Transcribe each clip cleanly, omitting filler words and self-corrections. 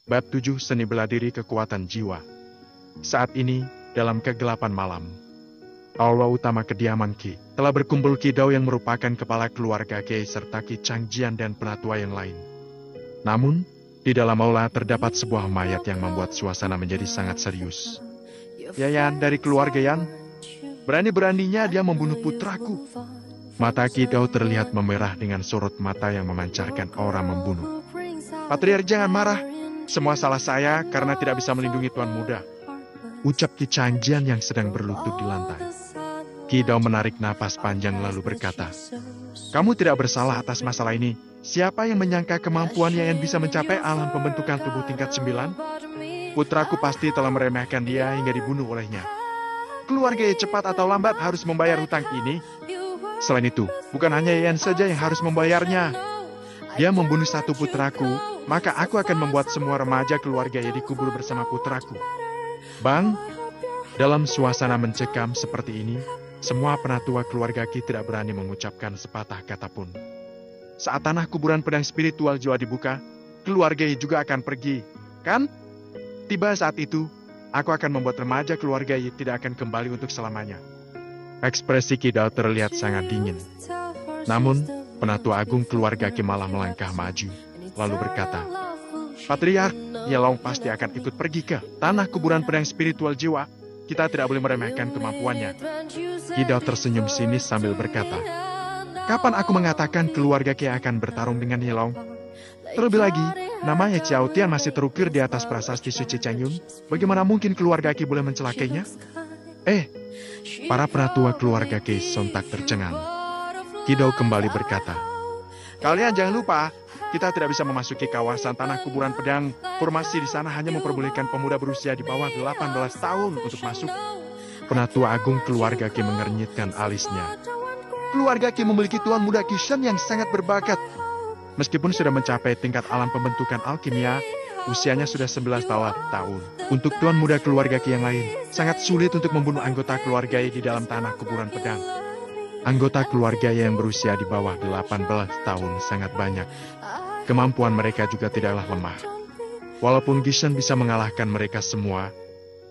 Bab 7 Seni Bela Diri Kekuatan Jiwa. Saat ini, dalam kegelapan malam, aula utama kediaman Ki telah berkumpul Ki Dao yang merupakan kepala keluarga Ki serta Ki Changjian dan penatua yang lain. Namun, di dalam aula terdapat sebuah mayat yang membuat suasana menjadi sangat serius. Yayan dari keluarga Yan, berani-beraninya dia membunuh putraku. Mata Ki Dao terlihat memerah dengan sorot mata yang memancarkan aura membunuh. Patriark jangan marah. Semua salah saya karena tidak bisa melindungi Tuan Muda, ucap Ki Changjian yang sedang berlutut di lantai. Ki Dao menarik napas panjang lalu berkata, kamu tidak bersalah atas masalah ini. Siapa yang menyangka kemampuan Yayan bisa mencapai alam pembentukan tubuh tingkat 9? Putraku pasti telah meremehkan dia hingga dibunuh olehnya. Keluarga Yayan cepat atau lambat harus membayar hutang ini. Selain itu, bukan hanya Yayan saja yang harus membayarnya. Dia membunuh satu putraku, maka aku akan membuat semua remaja keluarga Ye dikubur bersama putraku. Bang, dalam suasana mencekam seperti ini, semua penatua keluarga Ki tidak berani mengucapkan sepatah kata pun. Saat tanah kuburan pedang spiritual Jiwa dibuka, keluarga Ye juga akan pergi, kan? Tiba saat itu, aku akan membuat remaja keluarga Ye tidak akan kembali untuk selamanya. Ekspresi Ki Dao terlihat sangat dingin. Namun, penatua agung keluarga Ki malah melangkah maju, lalu berkata, Patriark, Yelong pasti akan ikut pergi ke tanah kuburan pedang spiritual Jiwa. Kita tidak boleh meremehkan kemampuannya. Ki Dao tersenyum sinis sambil berkata, kapan aku mengatakan keluarga Ki akan bertarung dengan Yelong? Terlebih lagi, namanya Xiao Tian masih terukir di atas prasasti suci Changyun. Bagaimana mungkin keluarga Ki boleh mencelakainya? Para penatua keluarga Ki sontak tercengang. Ki Dao kembali berkata, kalian jangan lupa, kita tidak bisa memasuki kawasan tanah kuburan pedang. Formasi di sana hanya memperbolehkan pemuda berusia di bawah 18 tahun untuk masuk. Penatua agung keluarga Ki mengernyitkan alisnya. Keluarga Ki memiliki tuan muda Kishan yang sangat berbakat. Meskipun sudah mencapai tingkat alam pembentukan alkimia, usianya sudah 11 tahun. Untuk tuan muda keluarga Ki yang lain, sangat sulit untuk membunuh anggota keluarga di dalam tanah kuburan pedang. Anggota keluarga yang berusia di bawah 18 tahun sangat banyak. Kemampuan mereka juga tidaklah lemah. Walaupun Gishan bisa mengalahkan mereka semua,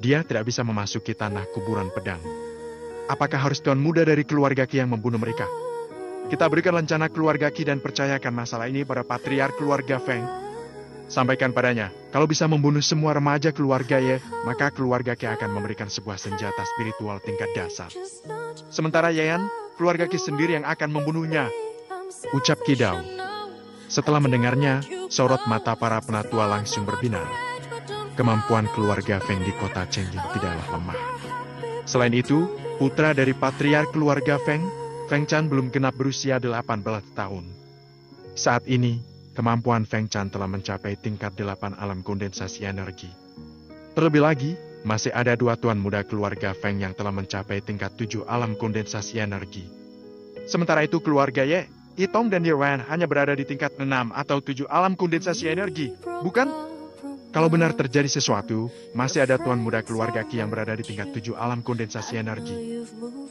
dia tidak bisa memasuki tanah kuburan pedang. Apakah harus tuan muda dari keluarga Ki yang membunuh mereka? Kita berikan rencana keluarga Ki dan percayakan masalah ini pada patriark keluarga Feng. Sampaikan padanya, kalau bisa membunuh semua remaja keluarga Ye, maka keluarga Ki akan memberikan sebuah senjata spiritual tingkat dasar. Sementara Yayan, keluarga Ki sendiri yang akan membunuhnya, ucap Ki Dao. Setelah mendengarnya, sorot mata para penatua langsung berbinar. Kemampuan keluarga Feng di kota Changyun tidaklah lemah. Selain itu, putra dari patriark keluarga Feng, Feng Chan belum genap berusia 18 tahun. Saat ini, kemampuan Feng Chan telah mencapai tingkat 8 alam kondensasi energi. Terlebih lagi, masih ada 2 tuan muda keluarga Feng yang telah mencapai tingkat 7 alam kondensasi energi. Sementara itu keluarga Ye, Yitong dan Ye Wen hanya berada di tingkat 6 atau 7 alam kondensasi energi, bukan? Kalau benar terjadi sesuatu, masih ada tuan muda keluarga Ki yang berada di tingkat 7 alam kondensasi energi.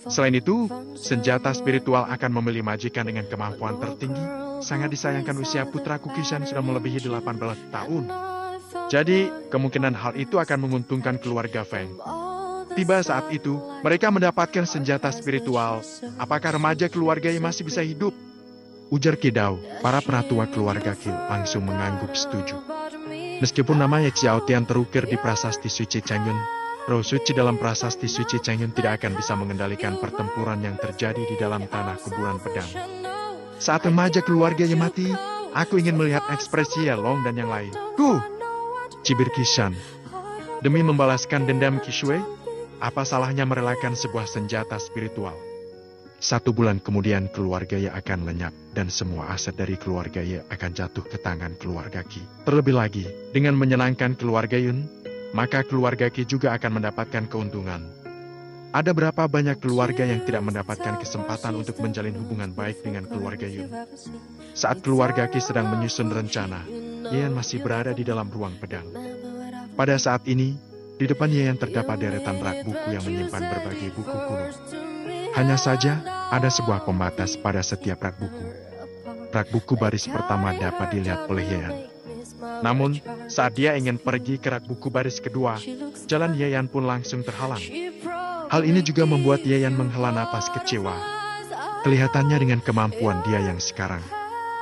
Selain itu, senjata spiritual akan memilih majikan dengan kemampuan tertinggi. Sangat disayangkan usia putraku Kishan sudah melebihi 18 tahun. Jadi, kemungkinan hal itu akan menguntungkan keluarga Feng. Tiba saat itu, mereka mendapatkan senjata spiritual. Apakah remaja keluarga yang masih bisa hidup? Ujar Ki Dao. Para penatua keluarga Ki langsung mengangguk setuju. Meskipun namanya Xiao Tian terukir di prasasti suci Changyun, roh suci dalam prasasti suci Changyun tidak akan bisa mengendalikan pertempuran yang terjadi di dalam tanah kuburan pedang. Saat remaja keluarga yang mati, aku ingin melihat ekspresi Yelong dan yang lain. Cibir Kishan. Demi membalaskan dendam Kishui, apa salahnya merelakan sebuah senjata spiritual? 1 bulan kemudian keluarga Ye akan lenyap dan semua aset dari keluarga Ye akan jatuh ke tangan keluarga Ki. Terlebih lagi, dengan menyenangkan keluarga Yun, maka keluarga Ki juga akan mendapatkan keuntungan. Ada berapa banyak keluarga yang tidak mendapatkan kesempatan untuk menjalin hubungan baik dengan keluarga Yun? Saat keluarga Ki sedang menyusun rencana, Yayan masih berada di dalam ruang pedang. Pada saat ini, di depan Yayan terdapat deretan rak buku yang menyimpan berbagai buku kuno. Hanya saja, ada sebuah pembatas pada setiap rak buku. Rak buku baris pertama dapat dilihat oleh Yayan. Namun, Saat dia ingin pergi ke rak buku baris kedua, jalan Yayan pun langsung terhalang. Hal ini juga membuat Yayan menghela napas kecewa. Kelihatannya dengan kemampuan dia yang sekarang,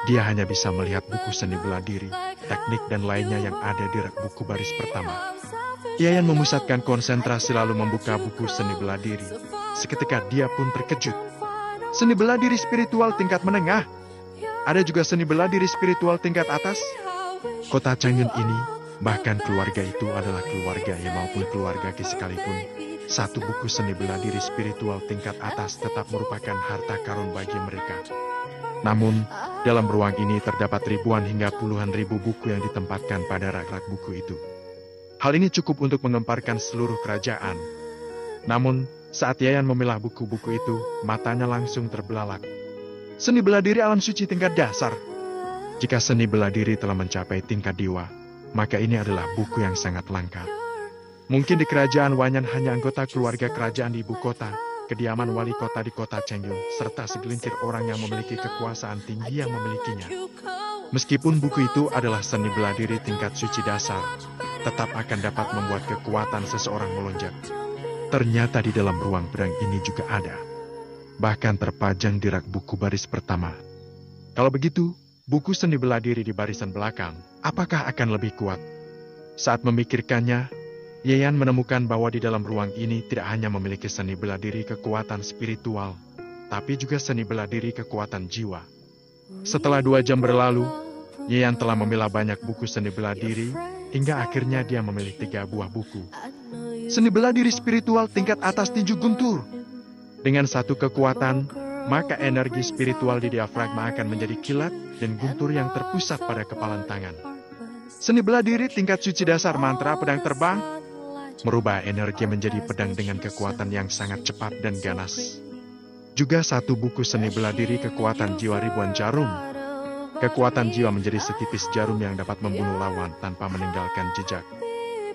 dia hanya bisa melihat buku seni bela diri, teknik dan lainnya yang ada di rak buku baris pertama. Yayan memusatkan konsentrasi lalu membuka buku seni bela diri. Seketika dia pun terkejut. Seni bela diri spiritual tingkat menengah. Ada juga seni bela diri spiritual tingkat atas. Kota Changyun ini, bahkan keluarga itu adalah keluarga Ye maupun keluarga Ki sekalipun. Satu buku seni bela diri spiritual tingkat atas tetap merupakan harta karun bagi mereka. Namun, dalam ruang ini terdapat ribuan hingga puluhan ribu buku yang ditempatkan pada rak-rak buku itu. Hal ini cukup untuk mengemparkan seluruh kerajaan. Namun, saat Yayan memilah buku-buku itu, matanya langsung terbelalak. Seni bela diri alam suci tingkat dasar. Jika seni bela diri telah mencapai tingkat dewa, maka ini adalah buku yang sangat langka. Mungkin di kerajaan Wanyan hanya anggota keluarga kerajaan di ibu kota, kediaman wali kota di kota Changyun, serta segelintir orang yang memiliki kekuasaan tinggi yang memilikinya. Meskipun buku itu adalah seni bela diri tingkat suci dasar, tetap akan dapat membuat kekuatan seseorang melonjak. Ternyata di dalam ruang pedang ini juga ada. Bahkan terpajang di rak buku baris pertama. Kalau begitu, buku seni bela diri di barisan belakang, apakah akan lebih kuat? Saat memikirkannya, Yayan menemukan bahwa di dalam ruang ini tidak hanya memiliki seni bela diri kekuatan spiritual, tapi juga seni bela diri kekuatan jiwa. Setelah 2 jam berlalu, Yayan telah memilah banyak buku seni bela diri, hingga akhirnya dia memilih 3 buah buku. Seni bela diri spiritual tingkat atas tinju guntur. Dengan satu kekuatan, maka energi spiritual di diafragma akan menjadi kilat dan guntur yang terpusat pada kepalan tangan. Seni bela diri tingkat suci dasar mantra pedang terbang, merubah energi menjadi pedang dengan kekuatan yang sangat cepat dan ganas. Juga satu buku seni bela diri kekuatan jiwa ribuan jarum. Kekuatan jiwa menjadi setipis jarum yang dapat membunuh lawan tanpa meninggalkan jejak.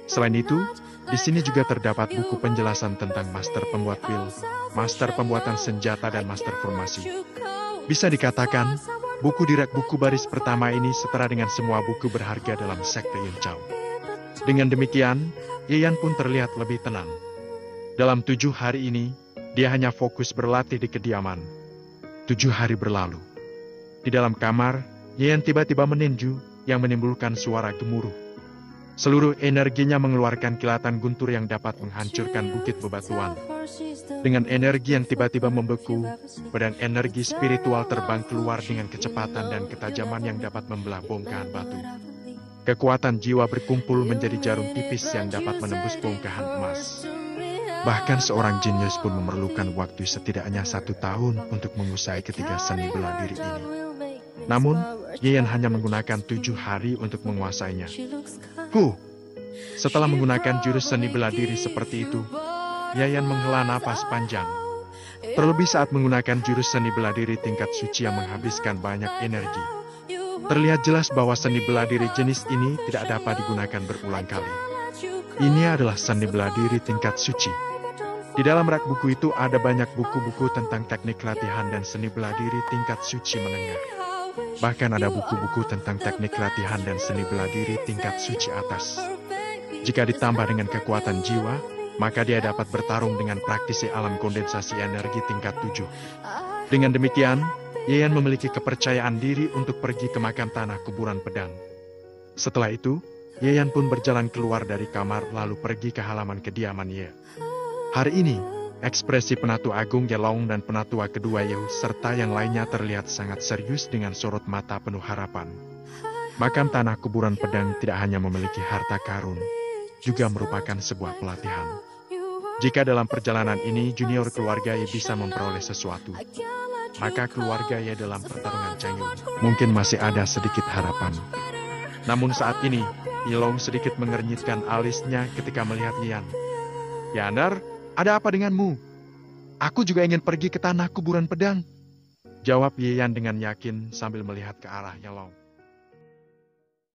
Selain itu, di sini juga terdapat buku penjelasan tentang master pembuat pil, master pembuatan senjata dan master formasi. Bisa dikatakan, buku di rak buku baris pertama ini setara dengan semua buku berharga dalam sekte Yin Chao. Dengan demikian, Yayan pun terlihat lebih tenang. Dalam 7 hari ini, dia hanya fokus berlatih di kediaman. 7 hari berlalu. Di dalam kamar, Yayan tiba-tiba meninju yang menimbulkan suara gemuruh. Seluruh energinya mengeluarkan kilatan guntur yang dapat menghancurkan bukit bebatuan. Dengan energi yang tiba-tiba membeku, badan energi spiritual terbang keluar dengan kecepatan dan ketajaman yang dapat membelah bongkahan batu. Kekuatan jiwa berkumpul menjadi jarum tipis yang dapat menembus bongkahan emas. Bahkan seorang jenius pun memerlukan waktu setidaknya 1 tahun untuk menguasai ketiga seni bela diri ini. Namun, Yayan hanya menggunakan 7 hari untuk menguasainya. Setelah menggunakan jurus seni bela diri seperti itu, Yayan menghela napas panjang. Terlebih saat menggunakan jurus seni bela diri tingkat suci yang menghabiskan banyak energi. Terlihat jelas bahwa seni bela diri jenis ini tidak dapat digunakan berulang kali. Ini adalah seni bela diri tingkat suci. Di dalam rak buku itu ada banyak buku-buku tentang teknik latihan dan seni bela diri tingkat suci menengah. Bahkan ada buku-buku tentang teknik latihan dan seni bela diri tingkat suci atas. Jika ditambah dengan kekuatan jiwa, maka dia dapat bertarung dengan praktisi alam kondensasi energi tingkat 7. Dengan demikian, Yayan memiliki kepercayaan diri untuk pergi ke makam tanah kuburan pedang. Setelah itu, Yayan pun berjalan keluar dari kamar lalu pergi ke halaman kediaman Ye. Hari ini, ekspresi Penatu Agung Yelong dan Penatua kedua Yehu serta yang lainnya terlihat sangat serius dengan sorot mata penuh harapan. Makam tanah kuburan pedang tidak hanya memiliki harta karun, juga merupakan sebuah pelatihan. Jika dalam perjalanan ini junior keluarga Ye bisa memperoleh sesuatu, maka keluarga Ye dalam pertarungan Changyun mungkin masih ada sedikit harapan. Namun saat ini, Yelong sedikit mengernyitkan alisnya ketika melihat Yan. "Yanar, ada apa denganmu?" "Aku juga ingin pergi ke tanah kuburan pedang," jawab Yan dengan yakin sambil melihat ke arah Yelong.